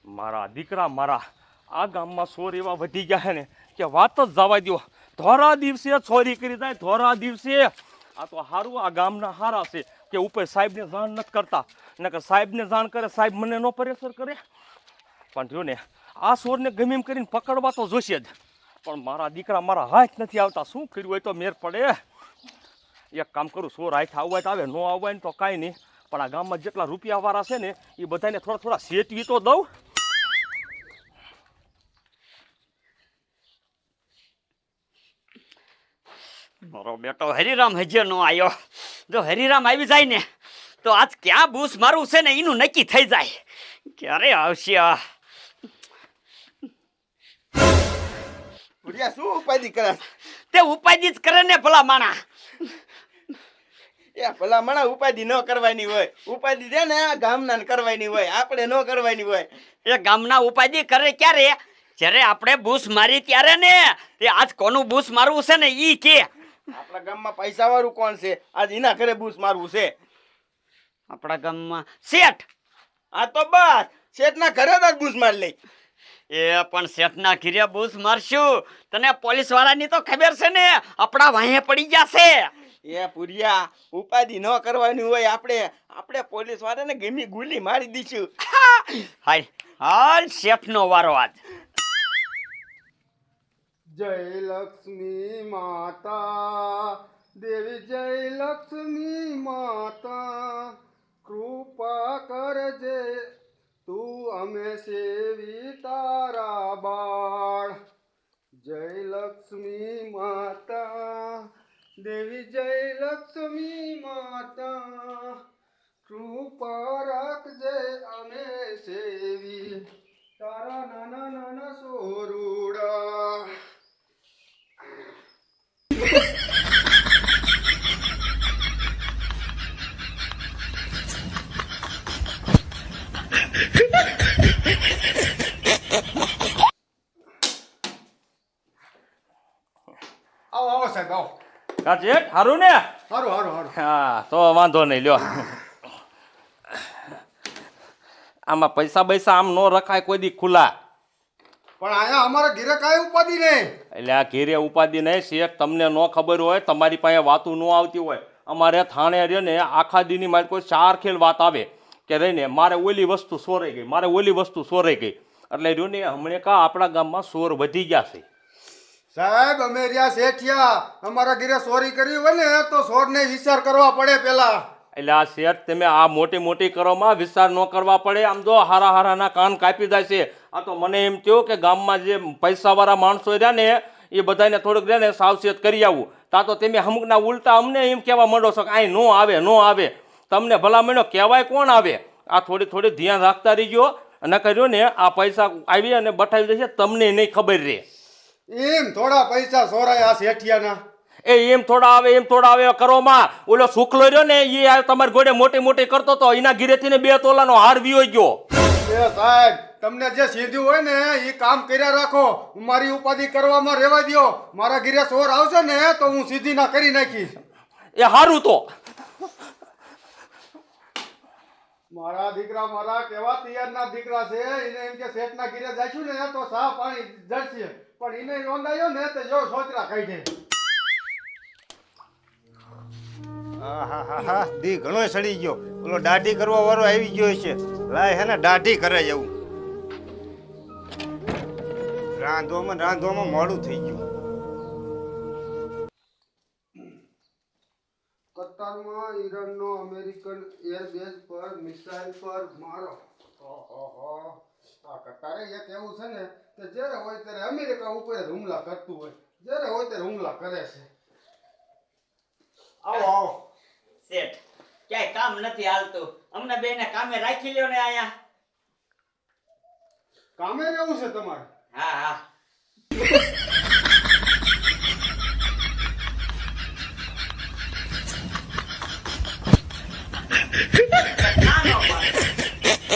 મારા દીકરા મારા આ ગામમાં ચોર એવા વધી ગયા છે ને કે વાત જ જવા દો. ધોરા દિવસે ચોરી કરી જાય, ધોરા દિવસે. આ તો સારું, આ ગામના હારા છે કે ઉપર સાહેબને જાણ નથી કરતા. નકર સાહેબને જાણ કરે, સાહેબ મને નો પરેશર કરે. પણ જો ને આ ચોરને ગમે એમ કરીને પકડવા તો જોશે જ. પણ મારા દીકરા મારા હાથ નથી આવતા. શું કર્યું હોય તો મેર પડે. એક કામ કરું, ચોર હાથ આવવા તો આવે, ન આવવા ને તો કાંઈ નહીં. પણ આ ગામમાં જેટલા રૂપિયાવાળા છે ને એ બધાને થોડા થોડા સેટવી તો દઉં. મારો બેટો હરિરામ હજી નો આવ્યો. જો હરિરામ આવી જાય ને તો આજ ક્યાં બૂસ મારું છે ને એનું નક્કી થઈ જાય. ક્યારે આવશે આ? ભુરિયા શું ઉપાધિ કરે? તે ઉપાધિ જ કરે ને ભલા માણા. એ ભલા માણા ઉપાધિ ન કરવાની હોય. ઉપાધિ છે ને આ ગામના ને કરવાની હોય, આપણે ન કરવાની હોય. એ ગામના ઉપાધિ કરે ક્યારે? જ્યારે આપણે બૂસ મારી ત્યારે ને. તે આજ કોનું બૂસ મારવું છે ને ઈ કે. આપણા ગામમાં પૈસા વાળું કોણ છે? આજ એના ઘરે બૂસ મારવું છે. આપણા ગામમાં શેઠ. આ તો બસ શેઠના ઘરે જ બૂસ મારી લઈ. એ પણ શેઠના ઘીરે બૂસ મારશું તને પોલીસ વાળાની તો ખબર છે ને, આપણા વાહે પડી જશે. એ પુરિયા ઉપાધિ ન કરવાની હોય. આપણે પોલીસ વાળાને ગમી ગુલી મારી દઈશું. હાલ હાલ શેઠનો વારો આજ. જય લક્ષ્મી માતા દેવી, જય લક્ષ્મી માતા, કૃપા કરજે તું અમે સેવી તારા બાળ. જય લક્ષ્મી માતા દેવી, જય લક્ષ્મી માતા, કૃપા રાખજે અમે સેવી તારા નાના નાના સોરુડા. આવો આવો સાહેબ આવો. હા જેઠ, સારું ને? હારું હારું હારું. હા તો વાંધો નહીં, લ્યો. આમાં પૈસા બૈસા આમ નો રખાય કોઈ દી ખુલ્લા. પણ અહીંયા અમારા ઘરે કાંઈ ઉપાધિ નહીં. એટલે આ ઘેરે ઉપાધિ નહીં. શેઠ તમને ન ખબર હોય, તમારી પાસે વાતું ન આવતી હોય. અમારે થાણે રે ને આખા દીની મારી કોઈ ચાર ખેલ વાત આવે કે રહીને મારે ઓલી વસ્તુ સોરાઈ ગઈ, મારે ઓલી વસ્તુ સોરાઈ ગઈ. એટલે રહ્યું ને હમણે કા આપણા ગામમાં ચોર વધી ગયા છે. સાહેબ અમે રહ્યા શેઠિયા, અમારા ઘરે ચોરી કરી હોય ને તો ચોરને વિચાર કરવા પડે પેલા. એટલે આ શેઠ તમે આ મોટી મોટી કરોમાં વિચાર ન કરવા પડે. આમ જો હારા હારાના કાન કાપી જાય છે. આ તો મને એમ થયું કે ગામમાં જે પૈસાવાળા માણસો રહ્યા ને એ બધાને થોડુંક રહે ને સાવચેત કરી આવું. તા તો તમે અમુકના ઉલટા અમને એમ કહેવા માંડો છો કે અહીં નો આવે નો આવે. તમને ભલા માંડો કહેવાય કોણ આવે? આ થોડી થોડી ધ્યાન રાખતા રહીજો. અને કર્યો ને આ પૈસા આવી અને બઠાવી જશે, તમને નહીં ખબર રહે. એમ થોડા પૈસા ચોરાય આ શેઠિયાના? એમ થોડા આવે કરોમાં. ઓલો શુક્લો રહ્યો ને એ તમારી ઘોડે મોટી મોટી કરતો તો એના ઘીરેથી ને 2 તોલાનો હાર વિયો ગયો. એ સાહેબ તમને જે સીધું હોય ને એ કામ કર્યા રાખો. મારી ઉપાધિ કરવામાં રહેવા દ્યો. મારા ઘરે ચોર આવશે ને તો હું સીધી ના કરી નાખીશ. એ હારું તો મારા દીકરા મારા કેવા તૈયારના દીકરા છે. એને એમ કે શેઠના ઘરે જઈશું ને તો સા પાણી જડશે, પણ એને રોંધાયો ને તો જો સોચરા કાઢે. હા દી ઘણો સડી ગયો. ઓલો દાઢી કરવા વાળો આવી ગયો છે. લાય હે ને દાઢી કરે જવું. રાંધવામાં મોડું થઈ ગયું. કતારમાં ઈરાનનો અમેરિકન એરબેઝ પર મિસાઇલ પર મારો. આ કતારે એક એવું છે ને કે જ્યારે હોય ત્યારે અમેરિકા ઉપર હુમલા કરતું હોય, જ્યારે હોય ત્યારે હુમલા કરે છે. આવો આવો શેઠ ક્યાંય કામ નથી હાલતું. અમને બેને કામે રાખી લ્યો ને આયા. કામે રહેવું છે તમારે? હા હા.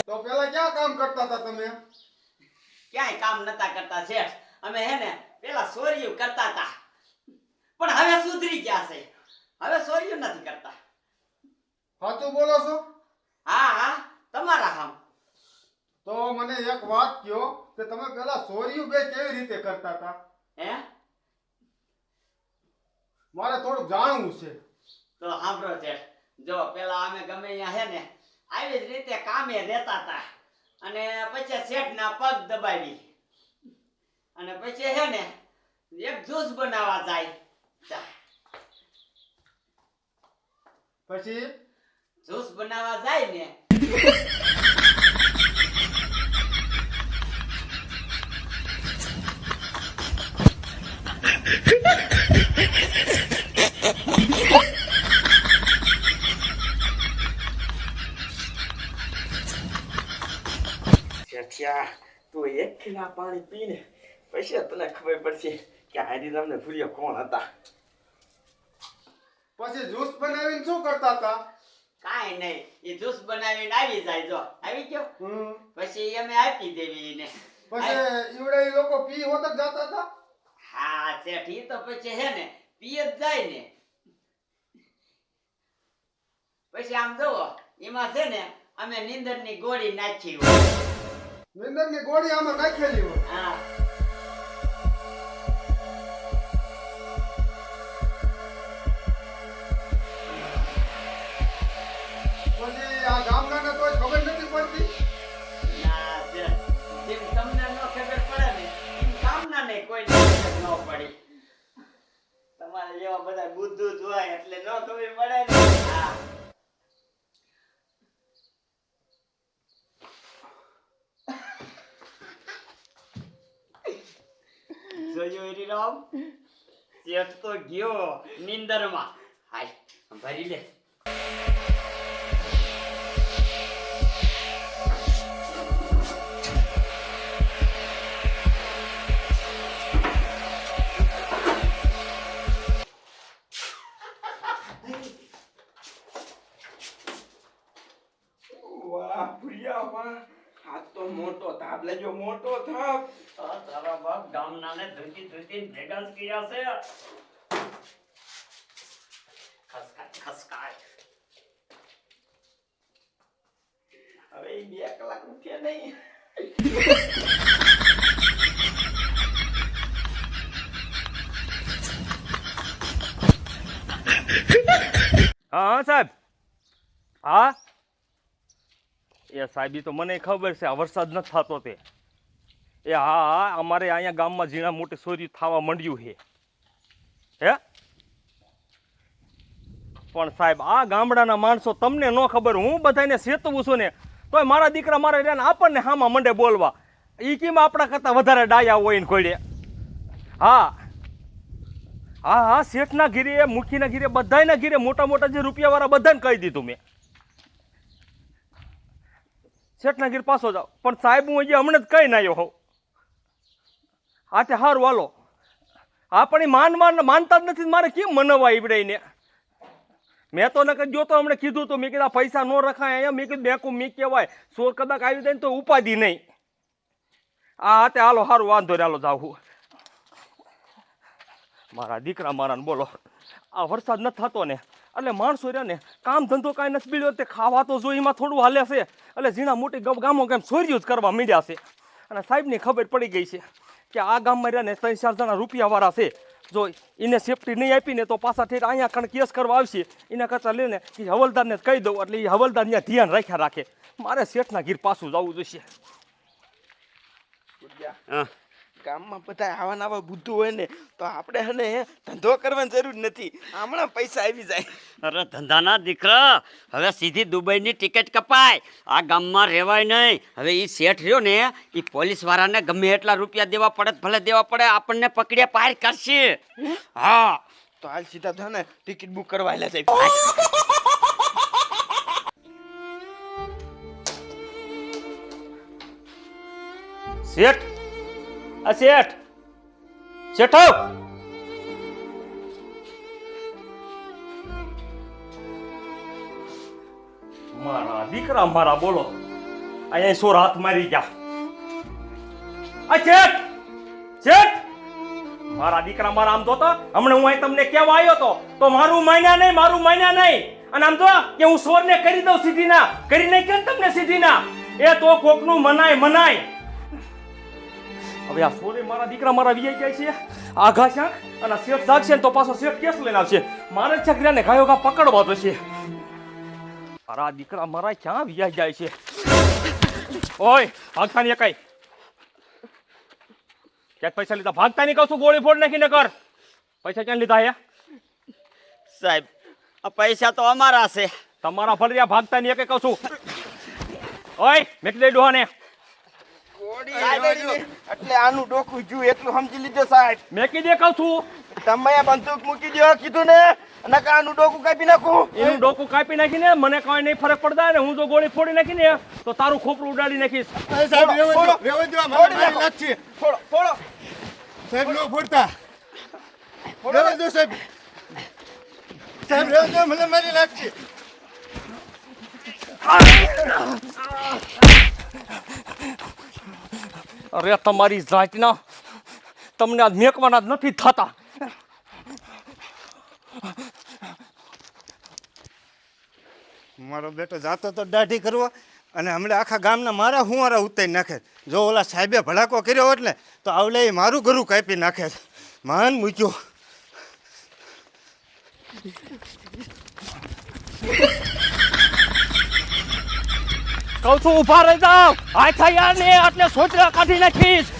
તો પેલા ક્યાં કામ કરતા હતા તમે? ક્યાંય કામ નતા કરતા શેઠ. અમે હે ને પેલા સોરીયું કરતા હતા, પણ હવે સુધરી ગયા છે. હવે સોરીયું નથી કરતા. સાચું બોલો છો? હા હા તમારા હામ. તો મને એક વાત કહો કે તમે પેલા સોરિયું બે કેવી રીતે કરતા હતા? હે મારે થોડું જાણવું છે. તો સાંભળો છે, જો પેલા અમે ગમે અહીંયા હે ને આવી જ રીતે કામે રહેતા હતા અને પછી શેઠના પગ દબાવી અને પછી હે ને એક જ્યુસ બનાવવા જાય. પછી જ્યુસ બનાવવા જાય ને શેઠિયા, તું એક ખીલા પાણી પીને પછી તને ખબર પડશે કે હરીરામને ભૂલ્યો કોણ હતા. પછી જ્યુસ બનાવીને શું કરતા હતા? કાંઈ નહીં, એ જ્યુસ બનાવીને આવી જાય. જો આવી ગયો પછી અમે આપી દેવી એને. પછી ઈવડે ઈ લોકો પી હોત જ જતા હતા? હા શેઠ, ઈ તો પછી હે ને પીએ જ જાય ને. પછી આમ જોવો એમાં છે ને અમે નીંદરની ગોળી નાખી હોય. નિંદરની ગોળી આમાં નાખેલી હોય. હા પછી આ ગામડાને તો ખબર નથી પડતી. ના શેઠ, જેમ તમને ન ખબર પડે ને એમ કામના ને કોઈ ખબર ન પડી. તમારે જેવા બધા બુદ્ધુ જ હોય એટલે ન ખબર પડે ને. હા જોયું હરીરામ, શેઠ તો ગયો નીંદરમાં. હાય ભરી લે. વાહ ભૂલ્યા વાહ, આ તો મોટો થાપ લેજો, મોટો થાપ. તારા બાપ ગામનાને ધોતી ધોતી ભેગા જ કર્યા છે. ખસકાય ખસકાય. હવે ઈ 2 કલાક ઉઠ્યા નહીં. હા સાહેબ. હા એ સાહેબ, ઈ તો મને ખબર છે આ વરસાદ નથી થતો તે. એ હા હા, અમારે અહીંયા ગામમાં ઝીણા મોટી ચોરી થવા માંડ્યું છે. હે પણ સાહેબ, આ ગામડાના માણસો તમને ન ખબર, હું બધાને સેતવું છું ને તોય મારા દીકરા મારા રહ્યા ને આપણને હામાં મંડે બોલવા. એ કેમ આપણા કરતાં વધારે ડાયા હોય ને ઘોડે. હા હા હા, શેઠના ઘીરે મુખીના ઘીરે બધાયના ઘીરે મોટા મોટા જે રૂપિયાવાળા બધાને કહી દીધું મેં. શેઠના ઘીર પાછો જાઓ. પણ સાહેબ, હું હજી હમણાં જ કઈ ના આવ્યો હોઉં. હા તે સારું હાલો. હા પણ એ માનતા જ નથી, મારે કેમ મનાવવા ઈવડાઈને. મેં તો નકર જો તો હમણે કીધું તો મેં કીધા પૈસા ન રખાય અહીંયા. મેં કીધું બેંકું મેં કહેવાય ચોર કદાચ આવી જાય ને તો ઉપાધિ નહીં. હા તે હાલો, સારું વાંધો ને, હાલો જાઉં. મારા દીકરા મારાને બોલો, આ વરસાદ નથી થતો ને એટલે માણસો રહ્યા ને કામ ધંધો કાંઈ નથી બીડ્યો તે ખાવા તો જો એમાં થોડું હાલે છે. એટલે ઝીણા મોટી ગામો કેમ ચોરીઓ જ કરવા માંડ્યા છે. અને સાહેબની ખબર પડી ગઈ છે કે આ ગામમાં રહ્યા ને 3-4 જણા રૂપિયાવાળા છે. જો એને સેફટી નહીં આપી ને તો પાછા ઠેર અહીંયા કણ કેસ કરવા આવશે. એના કરતાં લઈને એ હવલદારને જ કહી દઉં એટલે એ હવલદાર ત્યાં ધ્યાન રાખ્યા રાખે. મારે શેઠના ઘીર પાછું જવું જોઈશે. ભૂલ્યા, ગામમાં બધા આવા નવા બુદ્ધુ હોય ને તો આપણે હને ધંધો કરવાની જરૂર નથી, હમણાં પૈસા આવી જાય. અરે ધંધાના દીકરા, હવે સીધી દુબઈની ટિકિટ કપાય. આ ગામમાં રહેવાય નહીં. હવે એ શેઠ રહ્યો ને એ પોલીસ વાળાને ગમે એટલા રૂપિયા દેવા પડે ભલે દેવા પડે, આપણને પકડ્યા પાર કરશે. હા તો હાલ સીધા તો ને ટિકિટ બુક કરવા આલ્યા જાય. શેઠ, આ શેઠ, શેઠો, મારા દીકરા મારા બોલો, અહીંયા સોર હાથ મારી ગયા. આ શેઠ, શેઠ, મારા દીકરા મારા આમ જોતો, હમણાં હું અહીં તમને કેવા આવ્યો તો મારું માન્યા નહીં. અને આમ જો કે હું સોરને કરી દઉં સીધી ના, કરી નહીં કેમ તમને સીધી ના. એ તો કોકનું મનાય હવે આ સોરે મારા દીકરા મારા વીઆઈ જાય છે આઘા શાક અને આ શેઠ જાગશે ને તો પાછો શેઠ કેસ લઈને આવશે મારે જ છકરીને ગાયો ગા પકડવા તો છે મારા દીકરા મારા ક્યાં વીઆઈ જાય છે ઓય ભાગતા નહીં એકાઈ ક્યાં પૈસા લીધા ભાગતા નહીં કહું છું ગોળી ફોડ નાખીને કર પૈસા ક્યાં લીધા હે સાહેબ આ પૈસા તો અમારા છે. તમારા ફળિયા ભાગતા નહીં કહું છું ઓય મેકી દે ડોહાને એટલે આનું ડોકું જ્યું એટલું સમજી લીધો સાહેબ. મેકી દે કહું છું તમે આ બંદૂક મૂકી દો કીધું ને અને આનું ડોકું કાપી નાખું. એનું ડોકું કાપી નાખીને મને કઈ નહીં ફરક પડતા ને હું જો ગોળી ફોડી નાખીને તો તારું ખોપરું ઉડાડી નાખીશ સાહેબ રેવા દો મને મારી લાગશે ફોડો ફોડો સાહેબ નો ફોડતા રેવા દો સાહેબ સાહેબ રેવા દો મને મારી લાગશે અરે તમારી જાતના તમને આ મેકવાના જ નથી થતા મારો બેટો જાતો તો દાઢી કરવા અને હમણાં આખા ગામના મારા હુંવારા ઉતારી નાખે. જો ઓલા સાહેબે ભડાકો કર્યો હોત ને તો આવલે એ મારું ઘરું કાપી નાખે. માન મૂક્યો. કહું છું ઊભા રહી જાવ હાથ યાર ને એટલે સોચરા કાઢી નાખીશ